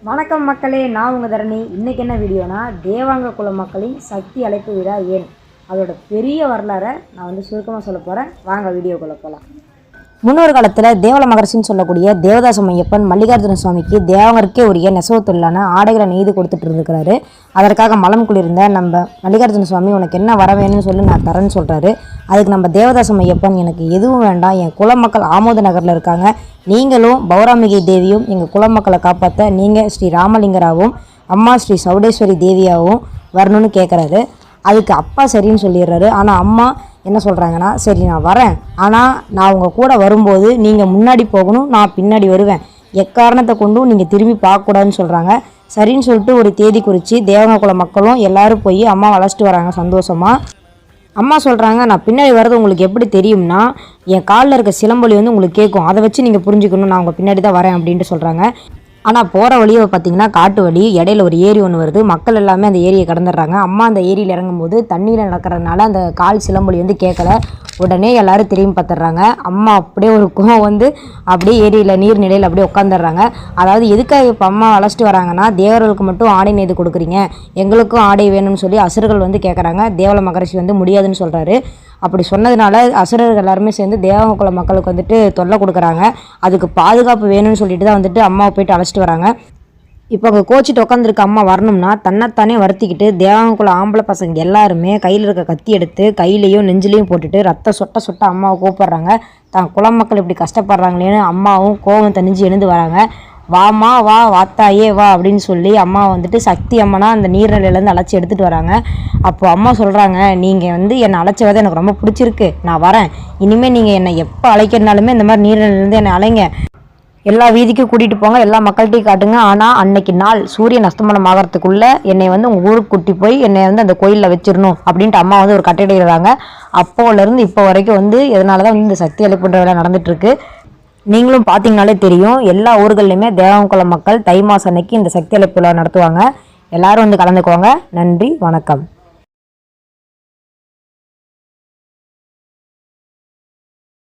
வணக்கம் மக்களே, நான் உங்கள் தரணி. இன்றைக்கி என்ன வீடியோனா, தேவாங்க குல மக்களின் சக்தி அழைப்பு விழா ஏன், அதோட பெரிய வரலாறை நான் சுருக்கமாக சொல்ல போகிறேன். வாங்க வீடியோக்குள்ளே போகலாம். முன்னொரு காலத்தில் தேவல மகரிஷின்னு சொல்லக்கூடிய தேவதாச மையப்பன் மல்லிகார்ஜுன சுவாமிக்கு தேவங்கருக்கே உரிய நெசவு தொழிலான ஆடைகளை நெய்து கொடுத்துட்டு இருக்கிறாரு. அதற்காக மலம் குளிர்ந்த நம்ம மல்லிகார்ஜுன சுவாமி, உனக்கு என்ன வர வேணும்னு சொல்லி நான் தரேன்னு சொல்கிறாரு. அதுக்கு நம்ம தேவதாச மையப்பன், எனக்கு எதுவும் வேண்டாம், என் குல மக்கள் ஆமோத நகரில் இருக்காங்க, நீங்களும் பௌராமிகை தேவியும் எங்கள் குல மக்களை காப்பாற்ற நீங்கள் ஸ்ரீ ராமலிங்கராவும் அம்மா ஸ்ரீ சௌடேஸ்வரி தேவியாகவும் வரணும்னு கேட்குறாரு. அதுக்கு அப்பா சரின்னு சொல்லிடுறாரு. ஆனால் அம்மா என்ன சொல்கிறாங்கன்னா, சரி நான் வரேன், ஆனால் நான் உங்கள் கூட வரும்போது நீங்கள் முன்னாடி போகணும், நான் பின்னாடி வருவேன், எக்காரணத்தை கொண்டும் நீங்கள் திரும்பி பார்க்கக்கூடாதுன்னு சொல்கிறாங்க. சரின்னு சொல்லிட்டு ஒரு தேதி குறித்து தேவங்க குல மக்களும் எல்லோரும் போய் அம்மாவை அழைச்சிட்டு வராங்க சந்தோஷமாக. அம்மா சொல்கிறாங்க, நான் பின்னாடி வர்றது உங்களுக்கு எப்படி தெரியும்னா, என் காலில் இருக்க சிலம்பொலி உங்களுக்கு கேட்கும், அதை வச்சு நீங்கள் புரிஞ்சுக்கணும், நான் உங்கள் பின்னாடி தான் வரேன் அப்படின்ட்டு சொல்கிறாங்க. ஆனால் போகிற வழியை பார்த்திங்கன்னா காட்டு வழி, இடையில ஒரு ஏரி ஒன்று வருது. மக்கள் எல்லாமே அந்த ஏரியை கடந்துடுறாங்க. அம்மா அந்த ஏரியில் இறங்கும்போது தண்ணியில் நடக்கிறதுனால அந்த கால் சிலம்பொலி கேட்கல. உடனே எல்லோரும் திரும்பி பார்த்துட்றாங்க. அம்மா அப்படியே ஒரு கோவம் அப்படியே ஏரியில் நீர்நிலையில் அப்படியே உட்காந்துடுறாங்க. அதாவது எதுக்காக இப்போ அம்மா அழைச்சிட்டு வராங்கன்னா, தேவர்களுக்கு மட்டும் ஆடை நெய்து கொடுக்குறீங்க, எங்களுக்கும் ஆடை வேணும்னு சொல்லி அசுரர்கள் கேட்குறாங்க. தேவல மகரிஷி முடியாதுன்னு சொல்கிறாரு. அப்படி சொன்னதுனால அசுரர்கள் எல்லாருமே சேர்ந்து தேவகுல மக்களுக்கு தொல்லை கொடுக்குறாங்க. அதுக்கு பாதுகாப்பு வேணும்னு சொல்லிட்டு தான் அம்மாவை போயிட்டு அழைச்சிட்டு வராங்க. இப்போ அங்கே கோச்சிட்டு உட்காந்துருக்க அம்மா வரணும்னா தன்னைத்தானே வருத்திக்கிட்டு தேவகுல ஆம்பளை பசங்க எல்லாருமே கையில் இருக்க கத்தி எடுத்து கையிலையும் நெஞ்சிலையும் போட்டுட்டு ரத்த சொட்ட சொட்ட அம்மாவை கூப்பிட்றாங்க. தான் குல மக்கள் இப்படி கஷ்டப்படுறாங்களேன்னு அம்மாவும் கோவம் தணிஞ்சு எழுந்து வராங்க. வாமா வா வாத்தாயே வா அப்படின்னு சொல்லி அம்மா சக்தி அம்மனா அந்த நீர்நிலையிலேருந்து அழைச்சி எடுத்துகிட்டு வராங்க. அப்போது அம்மா சொல்கிறாங்க, நீங்கள் என்னை அழைச்சதை எனக்கு ரொம்ப பிடிச்சிருக்கு, நான் வரேன், இனிமேல் நீங்கள் என்னை எப்போ அழைக்கிறனாலுமே இந்த மாதிரி நீர்நிலையிலேருந்து என்னை அழைங்க, எல்லா வீதிக்கும் கூட்டிகிட்டு போங்க, எல்லா மக்கள்கிட்டையும் காட்டுங்க, ஆனால் அன்னைக்கு நாள் சூரியன் அஸ்தமனம் ஆகிறதுக்குள்ளே என்னை உங்கள் ஊருக்கு கூட்டி போய் என்னை அந்த கோயிலில் வச்சிடணும் அப்படின்ட்டு அம்மா ஒரு கட்டளையிடுறாங்க. அப்போலேருந்து இப்போ வரைக்கும் இதனால தான் இந்த சக்தி அழைப்புன்ற வேலை நடந்துகிட்ருக்கு. நீங்களும் பார்த்தீங்கனாலே தெரியும், எல்லா ஊர்கள்லையுமே தேவகுல மக்கள் தை மாதம் அன்னைக்கு இந்த சக்தி அழைப்பு விழா நடத்துவாங்க. எல்லாரும் கலந்துக்குவாங்க. நன்றி, வணக்கம்.